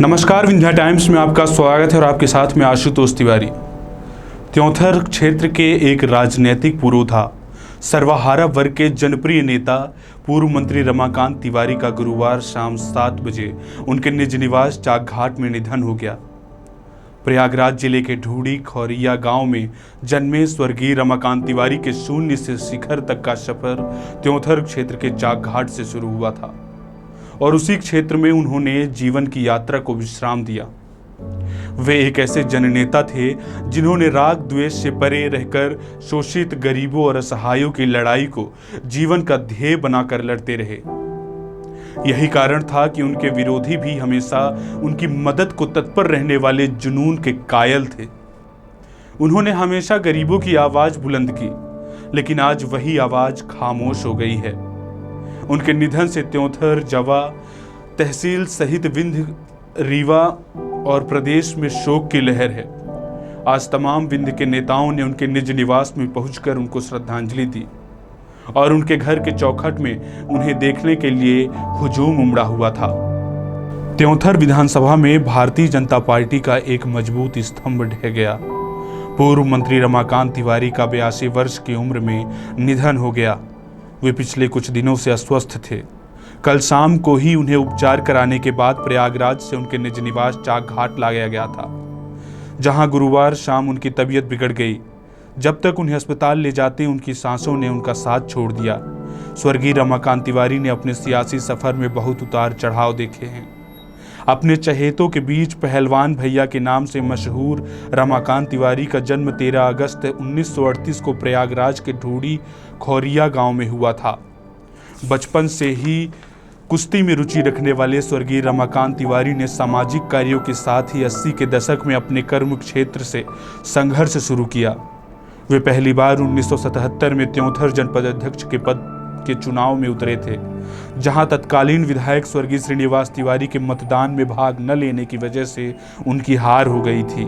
नमस्कार, विंध्या टाइम्स में आपका स्वागत है और आपके साथ में आशुतोष तिवारी। त्योंथर क्षेत्र के एक राजनीतिक पुरोधा, सर्वहारा वर्ग के जनप्रिय नेता पूर्व मंत्री रमाकांत तिवारी का गुरुवार शाम 7 बजे उनके निज निवास चाकघाट में निधन हो गया। प्रयागराज जिले के ढूढ़ी खौरिया गांव में जन्मे स्वर्गीय रमाकांत तिवारी के शून्य से शिखर तक का सफर त्योंथर क्षेत्र के चाकघाट से शुरू हुआ था और उसी क्षेत्र में उन्होंने जीवन की यात्रा को विश्राम दिया। वे एक ऐसे जननेता थे जिन्होंने राग द्वेष से परे रहकर शोषित गरीबों और असहायों की लड़ाई को जीवन का ध्येय बनाकर लड़ते रहे। यही कारण था कि उनके विरोधी भी हमेशा उनकी मदद को तत्पर रहने वाले जुनून के कायल थे। उन्होंने हमेशा गरीबों की आवाज बुलंद की, लेकिन आज वही आवाज खामोश हो गई है। उनके निधन से त्योंथर, जवा तहसील सहित विंध्य, रीवा और प्रदेश में शोक की लहर है। आज तमाम विंध्य के नेताओं ने उनके निज निवास में पहुंचकर उनको श्रद्धांजलि दी और उनके घर के चौखट में उन्हें देखने के लिए हुजूम उमड़ा हुआ था। त्योंथर विधानसभा में भारतीय जनता पार्टी का एक मजबूत स्तंभ ढह गया। पूर्व मंत्री रमाकांत तिवारी का 82 वर्ष की उम्र में निधन हो गया। वे पिछले कुछ दिनों से अस्वस्थ थे। कल शाम को ही उन्हें उपचार कराने के बाद प्रयागराज से उनके निज निवास चाकघाट लाया गया था, जहां गुरुवार शाम उनकी तबीयत बिगड़ गई। जब तक उन्हें अस्पताल ले जाते उनकी सांसों ने उनका साथ छोड़ दिया। स्वर्गीय रमाकांत तिवारी ने अपने सियासी सफर में बहुत उतार चढ़ाव देखे हैं। अपने चहेतों के बीच पहलवान भैया के नाम से मशहूर रमाकांत तिवारी का जन्म 13 अगस्त 1938 को प्रयागराज के ढूढ़ी खौरिया गांव में हुआ था। बचपन से ही कुश्ती में रुचि रखने वाले स्वर्गीय रमाकांत तिवारी ने सामाजिक कार्यों के साथ ही 80 के दशक में अपने कर्म क्षेत्र से संघर्ष शुरू किया। वे पहली बार 1977 में त्योंथर जनपद अध्यक्ष के पद के चुनाव में उतरे थे, जहां तत्कालीन विधायक स्वर्गीय श्रीनिवास तिवारी के मतदान में भाग न लेने की वजह से उनकी हार हो गई थी।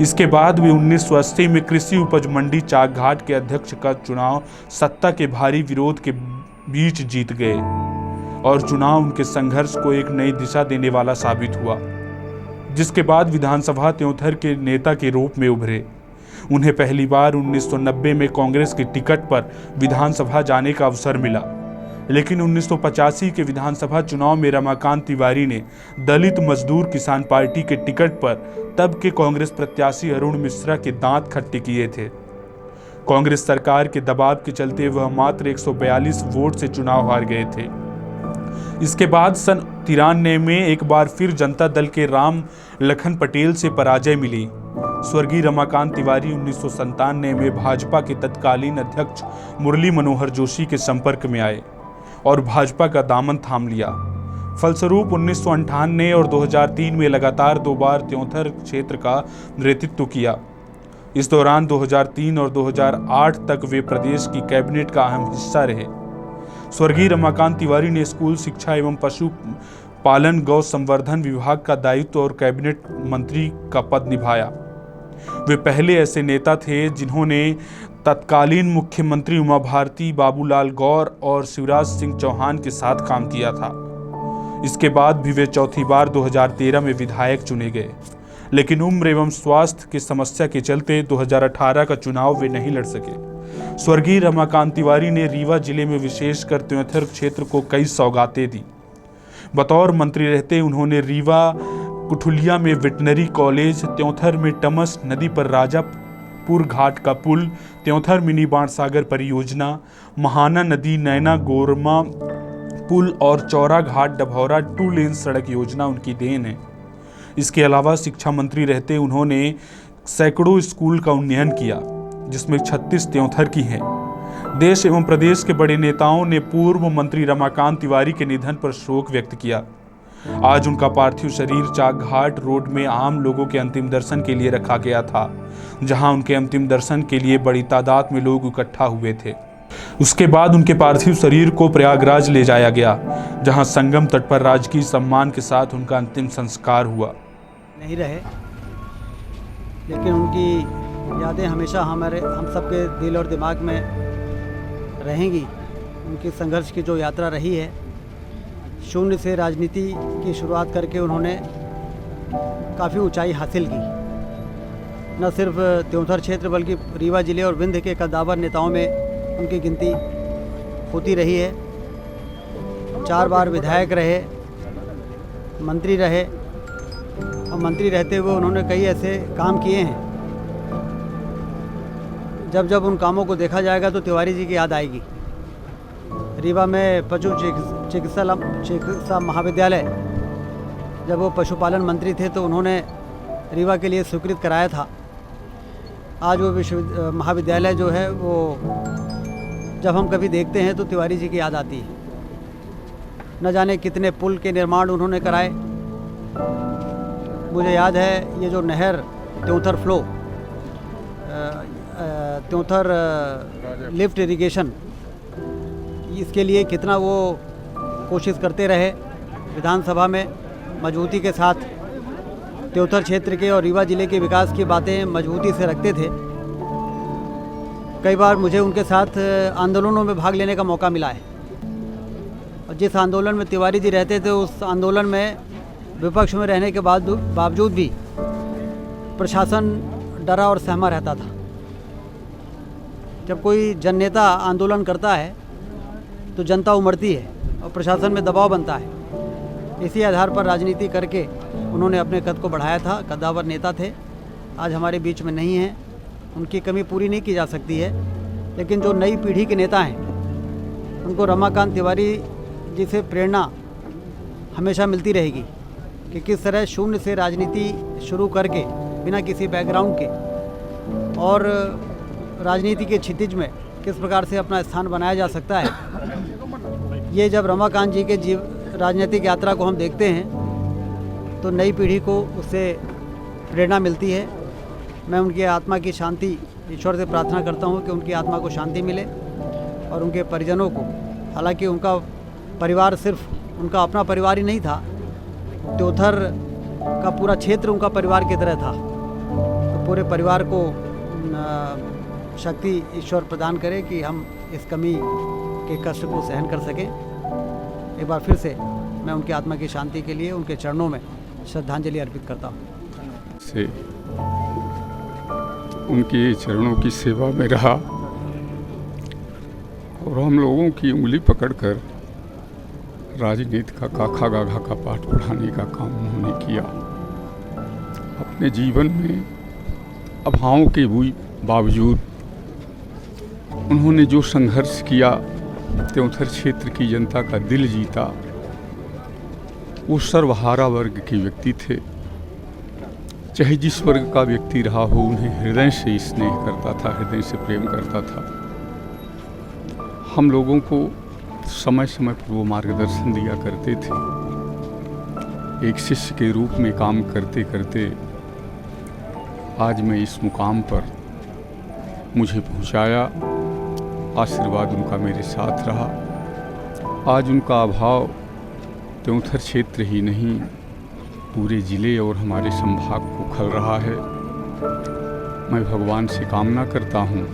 इसके बाद वे 1980 में कृषि उपज मंडी चाकघाट के अध्यक्ष का चुनाव सत्ता के भारी विरोध के बीच जीत गए और चुनाव उनके संघर्ष को एक नई दिशा देने वाला साबित हुआ, जिसके बाद विधानसभा त्योंथर के नेता के रूप में उभरे। उन्हें पहली बार 1990 में कांग्रेस की टिकट पर विधानसभा जाने का अवसर मिला, लेकिन 1985 के विधानसभा चुनाव में रमाकांत तिवारी ने दलित मजदूर किसान पार्टी के टिकट पर तब के कांग्रेस प्रत्याशी अरुण मिश्रा के दांत खट्टे किए थे। कांग्रेस सरकार के दबाव के चलते वह मात्र 142 वोट से चुनाव हार गए थे। इसके बाद सन 93 में एक बार फिर जनता दल के राम लखन पटेल से पराजय मिली। स्वर्गीय रमाकांत तिवारी 1997 में भाजपा के तत्कालीन अध्यक्ष मुरली मनोहर जोशी के संपर्क में आए और भाजपा का दामन थाम लिया। फलस्वरूप 1998 और 2003 में लगातार 2 बार त्योंथर क्षेत्र का नेतृत्व किया। इस दौरान 2003 और 2008 तक वे प्रदेश की कैबिनेट का अहम हिस्सा रहे। स्वर्गीय रमाकांत तिवारी ने स्कूल शिक्षा एवं पशु पालन गौ संवर्धन विभाग का दायित्व और कैबिनेट मंत्री का पद निभाया। वे पहले ऐसे नेता थे जिन्होंने तत्कालीन मुख्यमंत्री उमा भारती, बाबूलाल गौर और शिवराज सिंह चौहान के साथ काम किया था। इसके बाद भी वे चौथी बार 2013 में विधायक चुने गए, लेकिन उम्र एवं स्वास्थ्य की समस्या के चलते 2018 का चुनाव वे नहीं लड़ सके। स्वर्गीय रमाकांत तिवारी ने रीवा जिले में विशेषकर त्योंथर क्षेत्र को कई सौगातें दी। बतौर मंत्री रहते उन्होंने रीवा कुठुलिया में वेटनरी कॉलेज, त्योंथर में टमस नदी पर राजापुर घाट का पुल, त्योंथर मिनी बाणसागर परियोजना, महाना नदी नैना गोरमा पुल और चौरा घाट डभौरा 2 लेन सड़क योजना उनकी देन है। इसके अलावा शिक्षा मंत्री रहते उन्होंने सैकड़ों स्कूल का उन्नयन किया, जिसमें 36 त्योंथर की हैं। देश एवं प्रदेश के बड़े नेताओं ने पूर्व मंत्री रमाकांत तिवारी के निधन पर शोक व्यक्त किया। आज उनका पार्थिव शरीर चाकघाट रोड में आम लोगों के अंतिम दर्शन के लिए रखा गया था, जहां उनके अंतिम दर्शन के लिए बड़ी तादाद में लोग इकट्ठा हुए थे। उसके बाद उनके पार्थिव शरीर को प्रयागराज ले जाया गया, जहां संगम तट पर राजकीय सम्मान के साथ उनका अंतिम संस्कार हुआ। नहीं रहे, लेकिन उनकी यादें हमेशा हम सबके दिल और दिमाग में रहेंगी। उनकी संघर्ष की जो यात्रा रही है, शून्य से राजनीति की शुरुआत करके उन्होंने काफ़ी ऊंचाई हासिल की। न सिर्फ त्योंथर क्षेत्र बल्कि रीवा जिले और विंध्य के कद्दावर नेताओं में उनकी गिनती होती रही है। 4 बार विधायक रहे, मंत्री रहे और मंत्री रहते हुए उन्होंने कई ऐसे काम किए हैं, जब जब उन कामों को देखा जाएगा तो तिवारी जी की याद आएगी। रीवा में पशु चिकित्सा महाविद्यालय, जब वो पशुपालन मंत्री थे तो उन्होंने रीवा के लिए स्वीकृत कराया था। आज वो महाविद्यालय जो है वो जब हम कभी देखते हैं तो तिवारी जी की याद आती है। न जाने कितने पुल के निर्माण उन्होंने कराए। मुझे याद है ये जो नहर Teonthar flow, Teonthar lift irrigation, इसके लिए कितना वो कोशिश करते रहे। विधानसभा में मजबूती के साथ त्योंथर क्षेत्र के और रीवा जिले के विकास की बातें मजबूती से रखते थे। कई बार मुझे उनके साथ आंदोलनों में भाग लेने का मौका मिला है और जिस आंदोलन में तिवारी जी रहते थे उस आंदोलन में विपक्ष में रहने के बावजूद भी प्रशासन डरा और सहमा रहता था। जब कोई जननेता आंदोलन करता है तो जनता उमड़ती है और प्रशासन में दबाव बनता है। इसी आधार पर राजनीति करके उन्होंने अपने कद को बढ़ाया था। कद्दावर नेता थे, आज हमारे बीच में नहीं हैं। उनकी कमी पूरी नहीं की जा सकती है, लेकिन जो नई पीढ़ी के नेता हैं उनको रमाकांत तिवारी जी से प्रेरणा हमेशा मिलती रहेगी कि किस तरह शून्य से राजनीति शुरू करके बिना किसी बैकग्राउंड के और राजनीति के क्षितिज में किस प्रकार से अपना स्थान बनाया जा सकता है। ये जब रमाकांत जी के राजनीतिक यात्रा को हम देखते हैं तो नई पीढ़ी को उससे प्रेरणा मिलती है। मैं उनकी आत्मा की शांति ईश्वर से प्रार्थना करता हूँ कि उनकी आत्मा को शांति मिले और उनके परिजनों को। हालांकि उनका परिवार सिर्फ उनका अपना परिवार ही नहीं था, त्योंथर का पूरा क्षेत्र उनका परिवार की तरह था। तो पूरे परिवार को शक्ति ईश्वर प्रदान करे कि हम इस कमी के कष्ट को सहन कर सकें। एक बार फिर से मैं उनकी आत्मा की शांति के लिए उनके चरणों में श्रद्धांजलि अर्पित करता हूँ। से उनके चरणों की सेवा में रहा और हम लोगों की उंगली पकड़कर राजनीति का काखा गाघा का पाठ पढ़ाने का काम उन्होंने किया। अपने जीवन में अभावों के बावजूद उन्होंने जो संघर्ष किया, त्योंथर क्षेत्र की जनता का दिल जीता। वो सर्वहारा वर्ग के व्यक्ति थे। चाहे जिस वर्ग का व्यक्ति रहा हो, उन्हें हृदय से स्नेह करता था, हृदय से प्रेम करता था। हम लोगों को समय समय पर वो मार्गदर्शन दिया करते थे। एक शिष्य के रूप में काम करते करते आज मैं इस मुकाम पर मुझे पहुंचाया। आशीर्वाद उनका मेरे साथ रहा। आज उनका अभाव त्योंथर क्षेत्र ही नहीं, पूरे ज़िले और हमारे संभाग को खल रहा है। मैं भगवान से कामना करता हूँ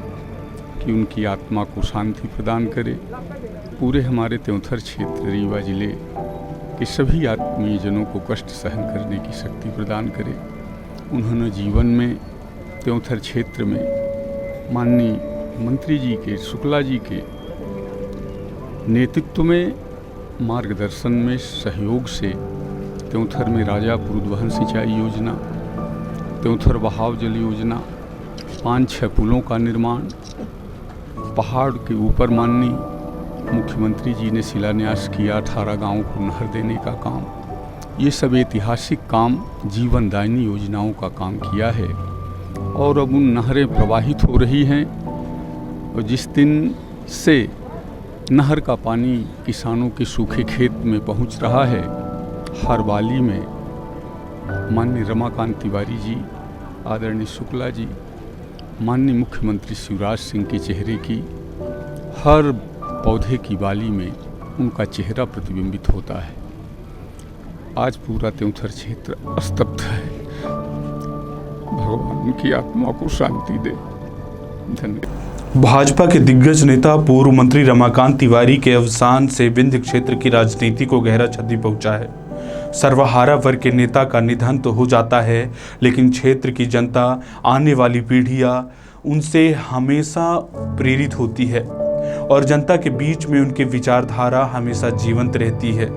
कि उनकी आत्मा को शांति प्रदान करे। पूरे हमारे त्योंथर क्षेत्र रीवा ज़िले के सभी आत्मीय जनों को कष्ट सहन करने की शक्ति प्रदान करे। उन्होंने जीवन में त्योंथर क्षेत्र में माननीय मंत्री जी के, शुक्ला जी के नेतृत्व में, मार्गदर्शन में, सहयोग से त्योंथर में राजापुर उद्वहन सिंचाई योजना, त्योंथर बहाव जल योजना, 5-6 पुलों का निर्माण, पहाड़ के ऊपर माननीय मुख्यमंत्री जी ने शिलान्यास किया 18 गांवों को नहर देने का काम। ये सब ऐतिहासिक काम, जीवनदायिनी योजनाओं का काम किया है और अब उन नहरें प्रवाहित हो रही हैं। और जिस दिन से नहर का पानी किसानों के सूखे खेत में पहुंच रहा है, हर बाली में माननीय रमाकांत तिवारी जी, आदरणीय शुक्ला जी, माननीय मुख्यमंत्री शिवराज सिंह के चेहरे की, हर पौधे की बाली में उनका चेहरा प्रतिबिंबित होता है। आज पूरा त्योंथर क्षेत्र स्तब्ध है। भगवान उनकी आत्मा को शांति दे। धन्यवाद। भाजपा के दिग्गज नेता पूर्व मंत्री रमाकांत तिवारी के अवसान से विंध्य क्षेत्र की राजनीति को गहरा क्षति पहुंचा है। सर्वहारा वर्ग के नेता का निधन तो हो जाता है, लेकिन क्षेत्र की जनता, आने वाली पीढ़ियां उनसे हमेशा प्रेरित होती है और जनता के बीच में उनकी विचारधारा हमेशा जीवंत रहती है।